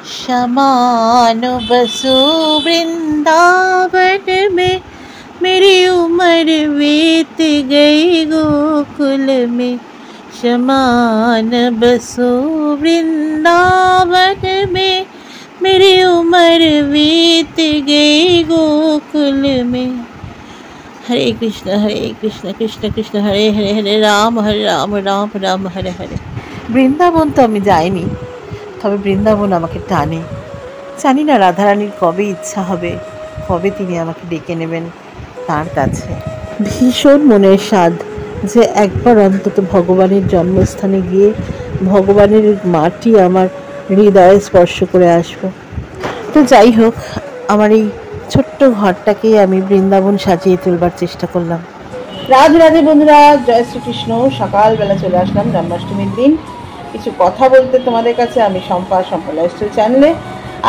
समान बसो वृंदावन में, मेरी उम्र बीत गई गोकुल में। समान बसो वृंदावन में, मेरी उम्र बीत गई गोकुल में। हरे कृष्ण कृष्ण कृष्ण हरे हरे, हरे राम राम राम हरे हरे। বৃন্দাবন তো আমি যাইনি, তবে বৃন্দাবন আমাকে টানে। জানি না রাধারানীর কবে ইচ্ছা হবে, কবে তিনি আমাকে ডেকে নেবেন তার কাছে। ভীষণ মনের স্বাদ যে একবার অন্তত ভগবানের জন্মস্থানে গিয়ে ভগবানের মাটি আমার হৃদয়ে স্পর্শ করে আসব। তো যাই হোক, আমার এই ছোট্ট ঘরটাকেই আমি বৃন্দাবন সাজিয়ে তুলবার চেষ্টা করলাম। রাধে রাধে বন্ধুরা, জয় শ্রীকৃষ্ণ। সকালবেলা চলে আসলাম জন্মাষ্টমীর দিন কিছু কথা বলতে তোমাদের কাছে। আমি শম্পা লাইফস্টাইল চ্যানেলে।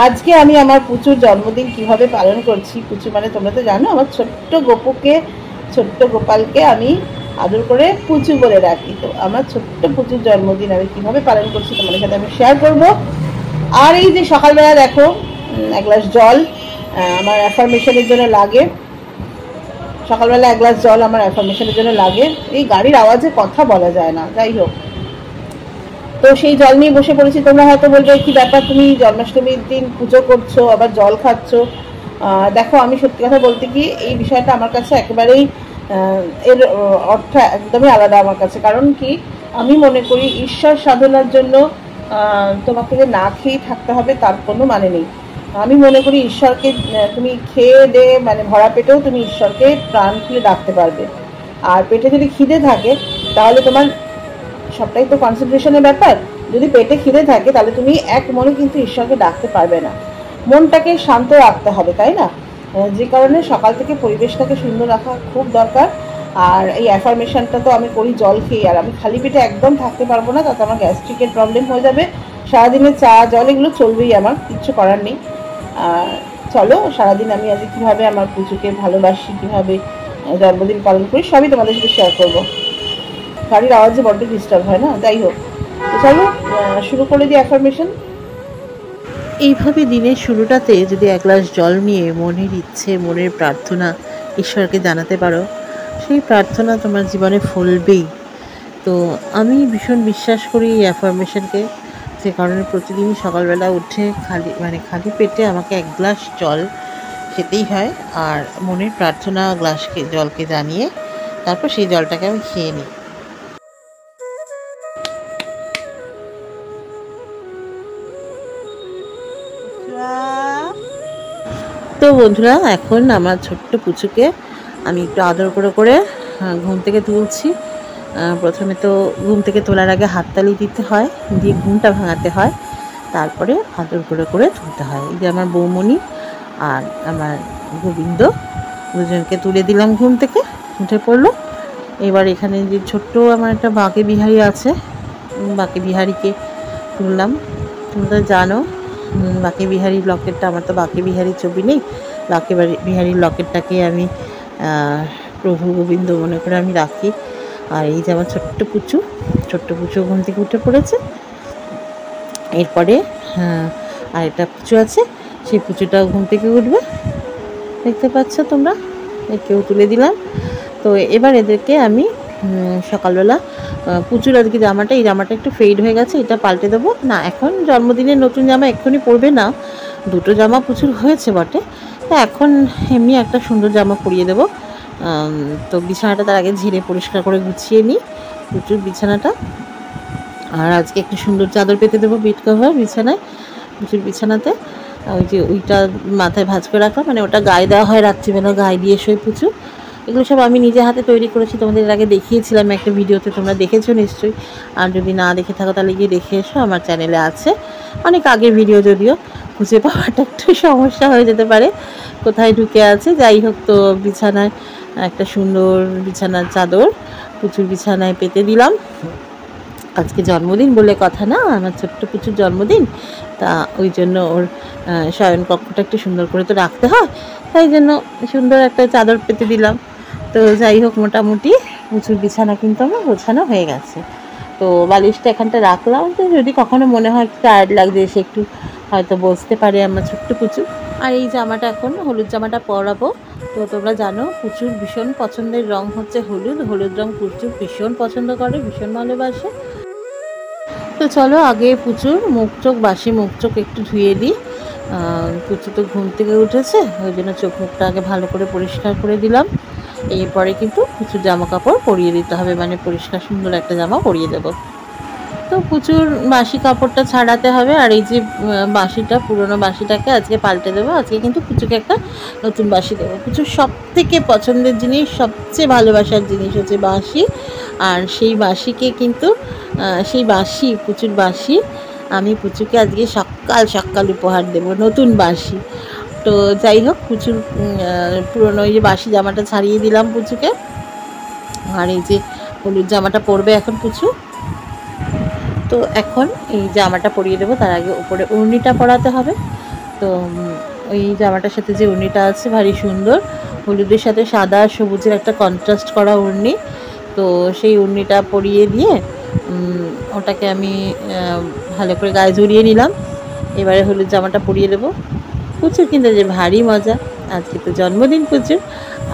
আজকে আমি আমার পুচুর জন্মদিন কিভাবে পালন করছি। পুচু মানে তোমরা তো জানো, আমার ছোট্ট গোপুকে, ছোট্ট গোপালকে আমি আদর করে পুচু বলে রাখি। তো আমার ছোট্ট পুচুর জন্মদিন আমি কিভাবে পালন করছি তোমাদের সাথে আমি শেয়ার করব। আর এই যে সকালবেলা দেখো এক গ্লাস জল আমার অ্যাফার্মেশনের জন্য লাগে। সকালবেলা এক গ্লাস জল আমার অ্যাফার্মেশনের জন্য লাগে। এই গাড়ির আওয়াজে কথা বলা যায় না, যাই হোক। তো সেই জল নিয়ে বসে পড়েছি। তোমরা হয়তো বলবে কি ব্যাপার, তুমি জন্মাষ্টমীর দিন পুজো করছো আবার জল খাচ্ছ। দেখো, আমি সত্যি কথা বলতে কি, এই বিষয়টা আমার কাছে একেবারেই এর অর্থ একদমই আলাদা আমার কাছে। কারণ কি, আমি মনে করি ঈশ্বর সাধনার জন্য তোমাকে যে না খেয়ে থাকতে হবে তার কোনো মানে নেই। আমি মনে করি ঈশ্বরকে তুমি খেয়ে দে মানে ভরা পেটেও তুমি ঈশ্বরকে প্রাণ খুলে ডাকতে পারবে। আর পেটে যদি খিদে থাকে তাহলে তোমার সবটাই তো কনসেন্ট্রেশনের ব্যাপার। যদি পেটে খিদে থাকে তাহলে তুমি এক মনে কিন্তু ঈশ্বরকে ডাকতে পারবে না। মনটাকে শান্ত রাখতে হবে, তাই না? যে কারণে সকাল থেকে পরিবেশটাকে সুন্দর রাখা খুব দরকার। আর এই অ্যাফার্মেশনটা তো আমি করি জল খেয়ে, আর আমি খালি পেটে একদম থাকতে পারবো না, তাতে আমার গ্যাস্ট্রিকের প্রবলেম হয়ে যাবে। সারাদিনে চা জল এগুলো চলবেই, আমার কিচ্ছু করার নেই। চলো সারাদিন আমি আজ কীভাবে আমার পুজোকে ভালোবাসি, কীভাবে জন্মদিন পালন করি সবই তোমাদের সাথে শেয়ার করবো। গাড়ির আওয়াজে বড্ড ডিস্টার্ব হয় না, যাই হোক। তো চলো শুরু করে দিই অ্যাফার্মেশন। এইভাবে দিনের শুরুটাতে যদি এক গ্লাস জল নিয়ে মনের ইচ্ছে, মনের প্রার্থনা ঈশ্বরকে জানাতে পারো, সেই প্রার্থনা তোমার জীবনে ফলবেই। তো আমি ভীষণ বিশ্বাস করি এই অ্যাফার্মেশনকে, যে কারণে প্রতিদিনই সকালবেলা উঠে খালি পেটে আমাকে এক গ্লাস জল খেতেই হয়। আর মনের প্রার্থনা জলকে জানিয়ে তারপর সেই জলটাকে আমি খেয়ে নিই। তো বন্ধুরা, এখন আমার ছোট্ট পুচুকে আমি একটু আদর করে ঘুম থেকে তুলছি। প্রথমে তো ঘুম থেকে তোলার আগে হাততালি দিতে হয়, দিয়ে ঘুমটা ভাঙাতে হয়, তারপরে আদর করে তুলতে হয়। এই যে আমার বৌমণি আর আমার গোবিন্দ দুজনকে তুলে দিলাম, ঘুম থেকে উঠে পড়লো। এবার এখানে যে ছোট্ট আমার একটা বাঁকে বিহারি আছে, বাঁকে বিহারিকে তুললাম। তোমরা জানো বাঁকে বিহারির লকেটটা, আমার তো বাঁকে বিহারির ছবি নেই, বাঁকে বিহারির লকেটটাকে আমি প্রভু গোবিন্দ মনে করে আমি রাখি। আর এই যে আমার ছোট্ট পুচু ঘুম থেকে উঠে পড়েছে। এরপরে আর একটা পুচু আছে, সেই পুচুটাও ঘুম থেকে উঠবে, দেখতে পাচ্ছ তোমরা, একেও তুলে দিলাম। তো এবার এদেরকে আমি সকালবেলা পুচুর আজকে এই জামাটা একটু ফেড হয়ে গেছে, এটা পাল্টে দেবো না। এখন জন্মদিনের নতুন জামা এক্ষুনি পরবে না, দুটো জামা পুচুর হয়েছে বটে, তো এখন এমনি একটা সুন্দর জামা পরিয়ে দেবো। তো বিছানাটা তার আগে ঝেড়ে পরিষ্কার করে গুছিয়ে নিই পুচুর বিছানাটা। আর আজকে একটু সুন্দর চাদর পেতে দেবো, বেড কভার বিছানায়, পুচুর বিছানাতে। ওই যে ওইটা মাথায় ভাঁজ করে রাখলাম, মানে ওটা গায়ে দেওয়া হয় রাত্রিবেলা, গায়ে দিয়ে শোয় পুচু। এগুলো সব আমি নিজে হাতে তৈরি করেছি, তোমাদের আগে দেখিয়েছিলাম একটা ভিডিওতে, তোমরা দেখেছো নিশ্চয়ই। আর যদি না দেখে থাকো তাহলে গিয়ে দেখে এসো, আমার চ্যানেলে আছে, অনেক আগের ভিডিও, যদিও খুঁজে পাওয়াটা একটু সমস্যা হয়ে যেতে পারে, কোথায় ঢুকে আছে। যাই হোক, তো বিছানায় একটা সুন্দর বিছানার চাদর পুচুর বিছানায় পেতে দিলাম। আজকে জন্মদিন বলে কথা না, আমার ছোট্ট পুচুর জন্মদিন, তা ওই জন্য ওর শয়ন কক্ষটা একটু সুন্দর করে তো রাখতে হয়, তাই জন্য সুন্দর একটা চাদর পেতে দিলাম। তো যাই হোক, মোটামুটি পুচুর বিছানা কিন্তু আমার গোছানো হয়ে গেছে। তো বালিশটা এখানটা রাখলাম, তো যদি কখনো মনে হয় একটু টায়ার্ড লাগছে সে একটু হয়তো বসতে পারে আমার ছোট্ট পুচু। আর এই জামাটা এখন হলুদ জামাটা পরাবো। তো তোমরা জানো পুচুর ভীষণ পছন্দের রং হচ্ছে হলুদ, হলুদ রং পুচু ভীষণ পছন্দ করে, ভীষণ ভালোবাসে। তো চলো আগে পুচুর মুখ চোখ, বাসি মুখ চোখ একটু ধুয়ে দিই। পুচু তো ঘুম থেকে উঠেছে, ওই জন্য চোখ মুখটা আগে ভালো করে পরিষ্কার করে দিলাম। এরপরে কিন্তু পুচুর জামা কাপড় পরিয়ে দিতে হবে, মানে পরিষ্কার সুন্দর একটা জামা পরিয়ে দেবো। তো প্রচুর বাসি কাপড়টা ছাড়াতে হবে। আর এই যে বাসিটা, পুরনো বাসিটাকে আজকে পাল্টে দেবো। আজকে কিন্তু পুচুকে একটা নতুন বাসি দেবো। পুচুর সব থেকে পছন্দের জিনিস, সবচেয়ে ভালোবাসার জিনিস হচ্ছে বাসি। আর সেই বাসিকে কিন্তু সেই বাসি, পুচুর বাসি আমি পুচুকে আজকে সকাল সকাল উপহার দেবো, নতুন বাসি। তো যাই হোক, পুচুর পুরনো এই যে বাসি জামাটা ছাড়িয়ে দিলাম পুচুকে। আর এই যে হলুদ জামাটা পরবে এখন পুচু। তো এখন এই জামাটা পরিয়ে দেবো, তার আগে উপরে উড়নিটা পরাতে হবে। তো ওই জামাটার সাথে যে উড়নিটা আছে ভারী সুন্দর, হলুদের সাথে সাদা সবুজের একটা কন্ট্রাস্ট করা উড়নি। তো সেই উড়নিটা পরিয়ে দিয়ে ওটাকে আমি ভালো করে গায়ে জড়িয়ে নিলাম। এবারে হলুদ জামাটা পরিয়ে দেবো। পুচুর কিন্তু যে ভারী মজা, আজকে তো জন্মদিন পুচুর।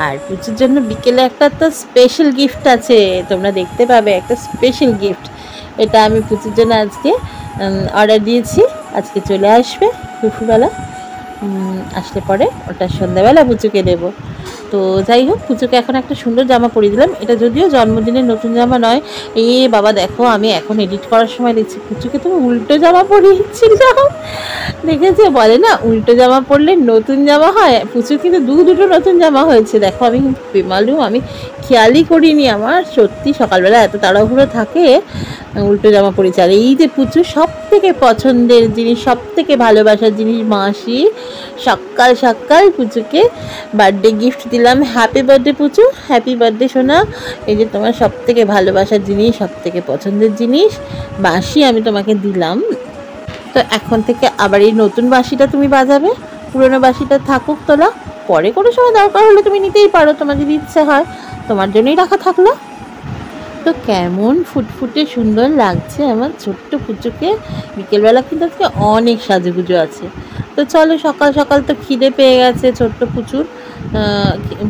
আর পুচুর জন্য বিকেলে একটা তো স্পেশাল গিফট আছে, তোমরা দেখতে পাবে একটা স্পেশাল গিফট। এটা আমি পুচুর জন্য আজকে অর্ডার দিয়েছি, আজকে চলে আসবে দুপুরবেলা। আসলে পরে ওটা সন্ধ্যাবেলা পুচুকে দেবো। তো যাই হোক, পুচুকে এখন একটা সুন্দর জামা পরিয়ে দিলাম। এটা যদিও জন্মদিনের নতুন জামা নয়। বাবা দেখো, আমি এখন এডিট করার সময় দেখছি পুচুকে তুমি উল্টো জামা পরিয়েছিলাম। দেখেছে, বলে না উল্টো জামা পরলে নতুন জামা হয়। পুচুর কিন্তু দুটো নতুন জামা হয়েছে। দেখো আমি কিন্তু বেমালুম, আমি খেয়ালই করিনি। আমার সত্যি সকালবেলা এত তাড়াহুড়ো থাকে, উল্টো জামা পরেছে। আর এই যে পুচুর সব থেকে পছন্দের জিনিস, সব থেকে ভালোবাসার জিনিস মাসি, সকাল সকাল পুচুকে বার্থডে গিফট দিলাম। হ্যাপি বার্থডে পুচু, হ্যাপি বার্থডে সোনা। এই যে তোমার সব থেকে ভালোবাসার জিনিস, সব থেকে পছন্দের জিনিস বাঁশি আমি তোমাকে দিলাম। তো এখন থেকে আবার এই নতুন বাঁশিটা তুমি বাজাবে, পুরনো বাঁশিটা থাকুক তোলা, পরে কোনো সময় দরকার হলে তুমি নিতেই পারো, তোমার যদি ইচ্ছে হয়, তোমার জন্যই রাখা থাকলো। তো কেমন ফুটফুটে সুন্দর লাগছে আমার ছোট্ট পুচুকে। বিকেলবেলা কিন্তু আজকে অনেক সাজুগুজু আছে। তো চলো, সকাল সকাল তো খিদে পেয়ে গেছে ছোট্ট পুচুর।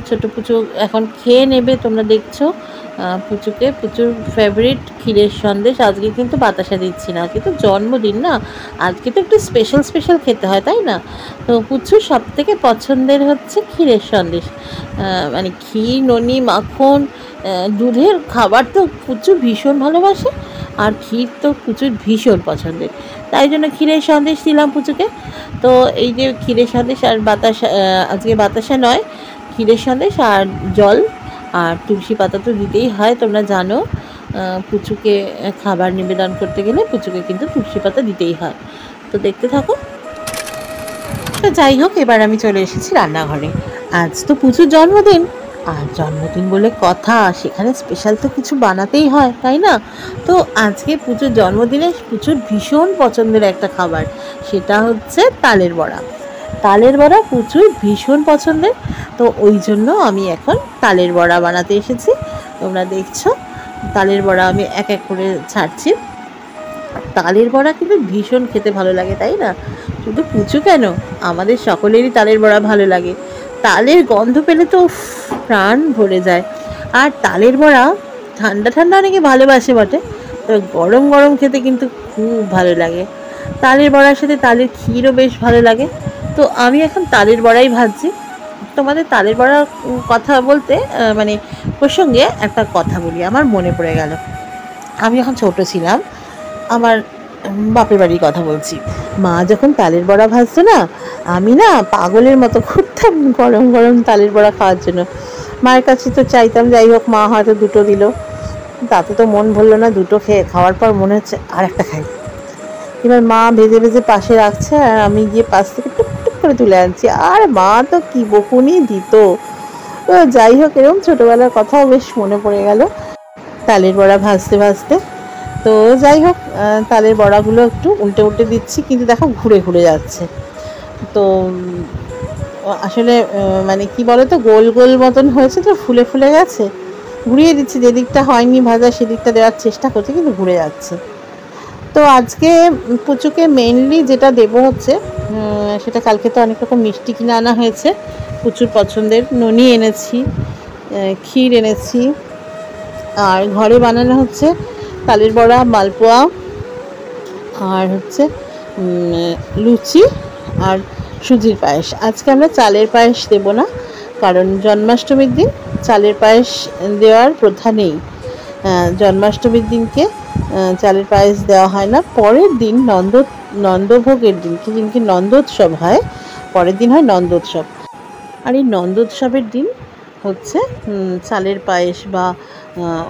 ছোট্ট পুচু এখন খেয়ে নেবে। তোমরা দেখছো পুচুকে, পুচুর ফেভারিট ক্ষীরের সন্দেশ। আজকে কিন্তু বাতাসা দিচ্ছি না, আজকে তো জন্মদিন না, আজকে তো একটু স্পেশাল স্পেশাল খেতে হয়, তাই না? তো পুচুর সব থেকে পছন্দের হচ্ছে ক্ষীরের সন্দেশ। মানে ঘি, ননি, মাখন, দুধের খাবার তো প্রচুর ভীষণ ভালোবাসে। আর ক্ষীর তো প্রচুর ভীষণ পছন্দের, তাই জন্য ক্ষীরের সন্দেশ দিলাম পুচুকে। তো এই যে ক্ষীরের সন্দেশ আর বাতাসা, আজকে বাতাসা নয়, ক্ষীরের সন্দেশ আর জল আর তুলসী পাতা তো দিতেই হয়, তোমরা জানো। পুচুকে খাবার নিবেদন করতে গেলে পুচুকে কিন্তু তুলসী পাতা দিতেই হয়। তো দেখতে থাকো। তো যাই হোক, এবার আমি চলে এসেছি রান্নাঘরে। আজ তো পুচুর জন্মদিন, আর জন্মদিন বলে কথা, সেখানে স্পেশাল তো কিছু বানাতেই হয়, তাই না? তো আজকে পুচুর জন্মদিনে পুচুর ভীষণ পছন্দের একটা খাবার, সেটা হচ্ছে তালের বড়া। তালের বড়া পুচুর ভীষণ পছন্দের। তো ওই জন্য আমি এখন তালের বড়া বানাতে এসেছি। তোমরা দেখছো তালের বড়া আমি এক এক করে ছাড়ছি। তালের বড়া কিন্তু ভীষণ খেতে ভালো লাগে, তাই না? শুধু পুচু কেন, আমাদের সকলেরই তালের বড়া ভালো লাগে। তালের গন্ধ পেলে তো প্রাণ ভরে যায়। আর তালের বড়া ঠান্ডা ঠান্ডা অনেকে ভালোবাসে বটে, তো গরম গরম খেতে কিন্তু খুব ভালো লাগে। তালের বড়ার সাথে তালের ক্ষীরও বেশ ভালো লাগে। তো আমি এখন তালের বড়াই ভাজছি। তোমাদের তালের বড়ার কথা বলতে মানে প্রসঙ্গে একটা কথা বলি, আমার মনে পড়ে গেল। আমি যখন ছোট ছিলাম, আমার বাপের বাড়ির কথা বলছি, মা যখন তালের বড়া ভাজতো না, আমি না পাগলের মতো ঘুরতাম গরম গরম তালের বড়া খাওয়ার জন্য। মায়ের কাছে তো চাইতাম, যাই হোক মা হয়তো দুটো দিল, তাতে তো মন ভরলো না। দুটো খাওয়ার পর মনে হচ্ছে আর একটা খাই। এবার মা ভেজে ভেজে পাশে রাখছে, আর আমি গিয়ে পাশ থেকে টুকটুক করে তুলে আনছি। আর মা তো কি বকুনি দিত। যাই হোক, এরকম ছোটোবেলার কথাও বেশ মনে পড়ে গেল তালের বড়া ভাজতে ভাজতে। তো যাই হোক, তালের বড়াগুলো একটু উল্টে উল্টে দিচ্ছি, কিন্তু দেখো ঘুরে ঘুরে যাচ্ছে। তো আসলে মানে কি বলো তো, গোল গোল মতন হয়েছে, তো ফুলে ফুলে গেছে। ঘুরিয়ে দিচ্ছে, যে দিকটা হয়নি ভাজা সেদিকটা দেওয়ার চেষ্টা করছে, কিন্তু ঘুরে যাচ্ছে। তো আজকে পুচুকে মেনলি যেটা দেবো হচ্ছে সেটা, কালকে তো অনেক রকম মিষ্টি কিনে আনা হয়েছে, পুচুর পছন্দের ননি এনেছি, ক্ষীর এনেছি, আর ঘরে বানানো হচ্ছে তালের বড়া, মালপোয়া, আর হচ্ছে লুচি আর সুজির পায়েস। আজকে আমরা চালের পায়েস দেব না, কারণ জন্মাষ্টমীর দিন চালের পায়েস দেওয়ার প্রথা নেই। জন্মাষ্টমীর দিনকে চালের পায়েস দেওয়া হয় না। পরের দিন নন্দভোগের দিনকে, যেদিনকে নন্দোৎসব হয়, পরের দিন হয় নন্দোৎসব। আর এই নন্দোৎসবের দিন হচ্ছে চালের পায়েস বা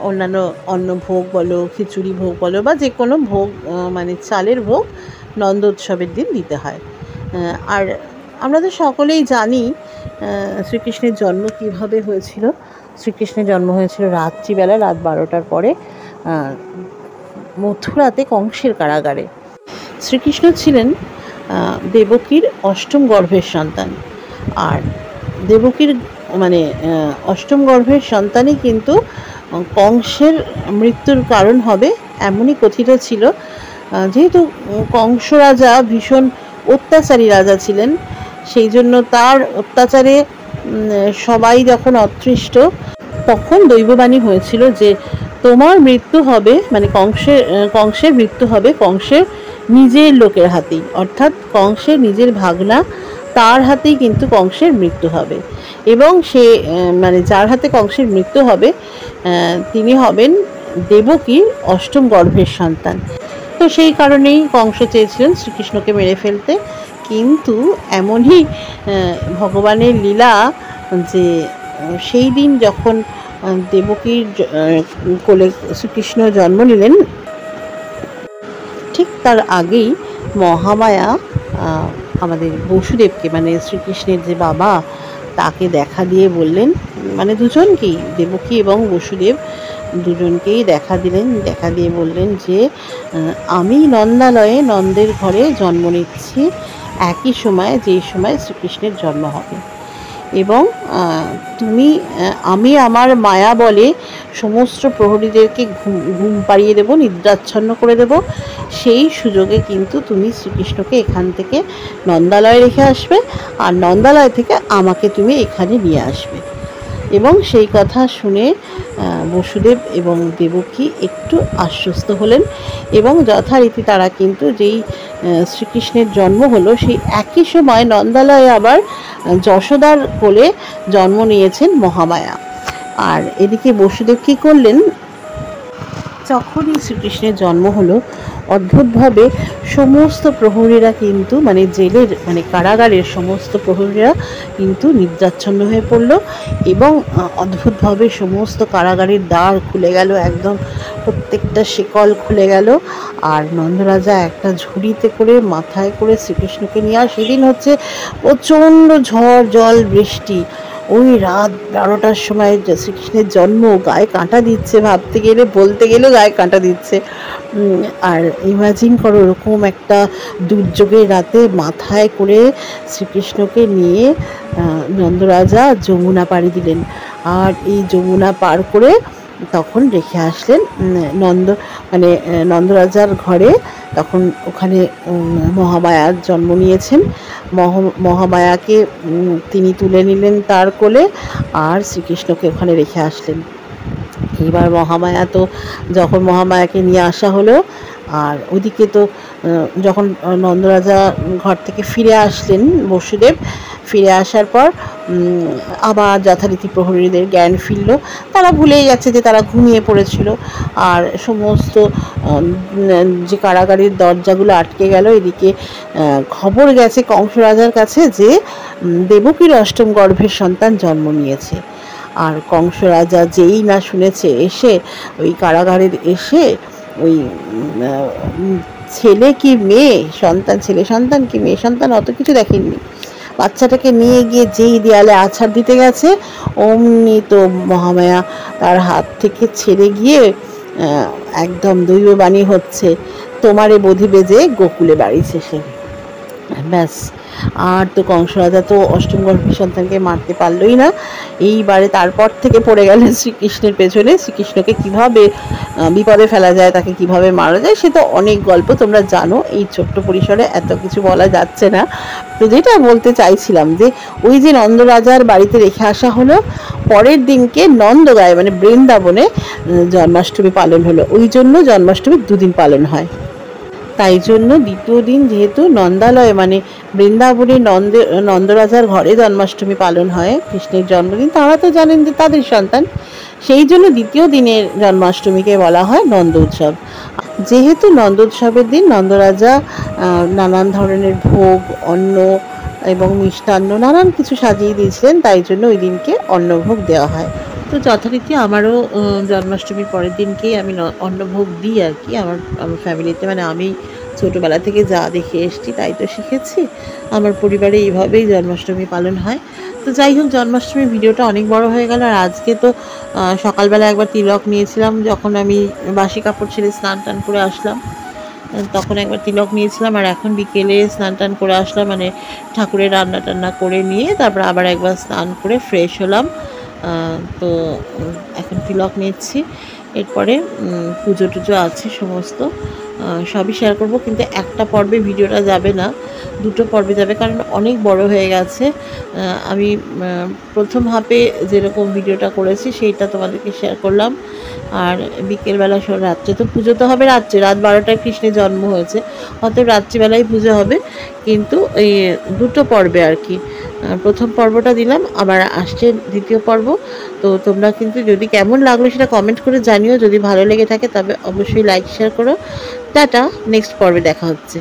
অন্যান্য অন্নভোগ বলো, খিচুড়ি ভোগ বলো, বা যে কোনো ভোগ, মানে চালের ভোগ নন্দোৎসবের দিন দিতে হয়। আর আমরা তো সকলেই জানি শ্রীকৃষ্ণের জন্ম কীভাবে হয়েছিল। শ্রীকৃষ্ণের জন্ম হয়েছিল রাত্রিবেলা, রাত 12টার পরে, মথুরাতে কংসের কারাগারে। শ্রীকৃষ্ণ ছিলেন দেবকীর অষ্টম গর্ভের সন্তান। আর দেবকীর মানে অষ্টম গর্ভের সন্তানই কিন্তু কংসের মৃত্যুর কারণ হবে, এমনই কথিত ছিল। যেহেতু কংস রাজা ভীষণ অত্যাচারী রাজা ছিলেন, সেই জন্য তার অত্যাচারে সবাই যখন অতৃষ্ট, তখন দৈববাণী হয়েছিল যে তোমার মৃত্যু হবে, মানে কংসের মৃত্যু হবে কংসের নিজের লোকের হাতেই, অর্থাৎ কংসের নিজের ভাগনা, তার হাতেই কিন্তু কংসের মৃত্যু হবে। এবং সে মানে যার হাতে কংসের মৃত্যু হবে তিনি হবেন দেবকীর অষ্টম গর্ভের সন্তান। তো সেই কারণেই কংস চেয়েছিলেন শ্রীকৃষ্ণকে মেরে ফেলতে। কিন্তু এমনই ভগবানের লীলা যে সেই দিন যখন দেবকীর কোলে শ্রীকৃষ্ণ জন্ম নিলেন, ঠিক তার আগেই মহামায়া আমাদের বসুদেবকে, মানে শ্রীকৃষ্ণের যে বাবা, তাকে দেখা দিয়ে বললেন, মানে দুজনকেই, দেবকী এবং বসুদেব দুজনকেই দেখা দিলেন, দেখা দিয়ে বললেন যে আমি নন্দালয়ে নন্দের ঘরে জন্ম নিচ্ছি একই সময়ে যেই সময় শ্রীকৃষ্ণের জন্ম হবে, এবং আমি আমার মায়া বলে সমস্ত প্রহরীদেরকে ঘুম পাড়িয়ে দেব, নিদ্রাচ্ছন্ন করে দেব। সেই সুযোগে কিন্তু তুমি শ্রীকৃষ্ণকে এখান থেকে নন্দালয়ে রেখে আসবে, আর নন্দালয় থেকে আমাকে তুমি এখানে নিয়ে আসবে। এবং সেই কথা শুনে বসুদেব এবং দেবকী একটু আশ্বস্ত হলেন, এবং যথারীতি তারা কিন্তু যেই শ্রীকৃষ্ণের জন্ম হলো, সেই একই সময় নন্দালয়ে আবার যশোদার কোলে জন্ম নিয়েছেন মহামায়া। আর এদিকে বসুদেব কী করলেন, যখনই শ্রীকৃষ্ণের জন্ম হলো, অদ্ভুতভাবে সমস্ত প্রহরীরা কিন্তু, মানে জেলের, মানে কারাগারের সমস্ত প্রহরীরা কিন্তু নিদ্রাচ্ছন্ন হয়ে পড়ল, এবং অদ্ভুতভাবে সমস্ত কারাগারের দ্বার খুলে গেল, একদম প্রত্যেকটা শিকল খুলে গেল। আর নন্দরাজা একটা ঝুড়িতে করে, মাথায় করে শ্রীকৃষ্ণকে নিয়ে, আর সেদিন হচ্ছে প্রচণ্ড ঝড় জল বৃষ্টি। ওই রাত 12টার সময় শ্রীকৃষ্ণের জন্ম, গায়ে কাঁটা দিচ্ছে, ভাবতে গেলে বলতে গেলেও গায়ে কাঁটা দিচ্ছে। আর ইমাজিন করো, ওরকম একটা দুর্যোগের রাতে মাথায় করে শ্রীকৃষ্ণকে নিয়ে নন্দরাজা যমুনা পাড়ি দিলেন। আর এই যমুনা পার করে তখন রেখে আসলেন নন্দরাজার ঘরে। তখন ওখানে মহামায়ার জন্ম নিয়েছেন। মহামায়াকে তিনি তুলে নিলেন তার কোলে, আর শ্রীকৃষ্ণকে ওখানে রেখে আসলেন। এবার যখন মহামায়াকে নিয়ে আসা হলো, আর ওদিকে তো যখন নন্দরাজা ঘর থেকে ফিরে আসলেন, বসুদেব ফিরে আসার পর আবার যথারীতি প্রহরীদের জ্ঞান ফিরল। তারা ভুলেই যাচ্ছে যে তারা ঘুমিয়ে পড়েছিল, আর সমস্ত যে কারাগারের দরজাগুলো আটকে গেল। এদিকে খবর গেছে কংস রাজার কাছে যে দেবকীর অষ্টম গর্ভের সন্তান জন্ম নিয়েছে। আর কংস রাজা যেই না শুনেছে, এসে ওই কারাগারের এসে ওই ছেলে কি মেয়ে সন্তান, ছেলে সন্তান কি মেয়ে সন্তান, অত কিছু দেখেননি। বাচ্চাটাকে নিয়ে গিয়ে যেই দেয়ালে আছাড় দিতে গেছে, অমনি তো মহামায়া তার হাত থেকে ছেড়ে গিয়ে একদম দৈববাণী হচ্ছে, তোমারে বধিবে যে গোকুলে বাড়ি শেষে। ব্যাস। আর তো কংস রাজা তো অষ্টম গর্ভের সন্তানকে মারতে পারলই না। এইবারে তারপর থেকে পড়ে গেলেন শ্রীকৃষ্ণের পেছনে। শ্রীকৃষ্ণকে কিভাবে বিপদে ফেলা যায়, তাকে কিভাবে মারা যায়, সে তো অনেক গল্প তোমরা জানো। এই ছোট্ট পরিসরে এত কিছু বলা যাচ্ছে না। তো যেটা বলতে চাইছিলাম যে ওই যে নন্দ রাজার বাড়িতে রেখে আসা হলো, পরের দিনকে নন্দগাঁয়ে মানে বৃন্দাবনে জন্মাষ্টমী পালন হলো। ওই জন্য জন্মাষ্টমী দুদিন পালন হয়। তাই জন্য দ্বিতীয় দিন যেহেতু নন্দালয়ে মানে বৃন্দাবনে নন্দরাজার ঘরে জন্মাষ্টমী পালন হয়, কৃষ্ণের জন্মদিন, তারা তো জানেন যে তাদের সন্তান, সেই জন্য দ্বিতীয় দিনের জন্মাষ্টমীকে বলা হয় নন্দ উৎসব। যেহেতু নন্দ উৎসবের দিন নন্দরাজা নানান ধরনের ভোগ, অন্ন এবং মিষ্টান্ন নানান কিছু সাজিয়ে দিয়েছিলেন, তাই জন্য ওই দিনকে অন্নভোগ দেওয়া হয়। তো যথারীতি আমারও জন্মাষ্টমীর পরের দিনকেই আমি অন্নভোগ দিই আর কি। আমার আমার ফ্যামিলিতে মানে আমি ছোটোবেলা থেকে যা দেখে এসেছি তাই তো শিখেছি। আমার পরিবারে এইভাবেই জন্মাষ্টমী পালন হয়। তো যাই হোক, জন্মাষ্টমীর ভিডিওটা অনেক বড় হয়ে গেল। আর আজকে তো সকালবেলা একবার তিলক নিয়েছিলাম, যখন আমি বাসি কাপড় ছেড়ে স্নান টান করে আসলাম তখন একবার তিলক নিয়েছিলাম। আর এখন বিকেলে স্নান টান করে আসলাম, মানে ঠাকুরের রান্না টান্না করে নিয়ে তারপর আবার একবার স্নান করে ফ্রেশ হলাম। তো এখন তিলক নিচ্ছি। এরপরে পুজো টুজো আছে সমস্ত, সবই শেয়ার করব, কিন্তু একটা পর্বে ভিডিওটা যাবে না, দুটো পর্বে যাবে, কারণ অনেক বড় হয়ে গেছে। আমি প্রথম হাফে যেরকম ভিডিওটা করেছি সেইটা তোমাদেরকে শেয়ার করলাম। আর বিকেলবেলা রাত্রে তো পুজো তো হবে, রাত্রে রাত 12টায় কৃষ্ণের জন্ম হয়েছে, অতএব রাত্রিবেলায় পুজো হবে। কিন্তু এই দুটো পর্বে আর কি, প্রথম পর্বটা দিলাম, আবার আসছে দ্বিতীয় পর্ব। তো তোমরা কিন্তু যদি কেমন লাগলো সেটা কমেন্ট করে জানিও। যদি ভালো লেগে থাকে তবে অবশ্যই লাইক শেয়ার করো। টাটা, নেক্সট পর্বে দেখা হচ্ছে।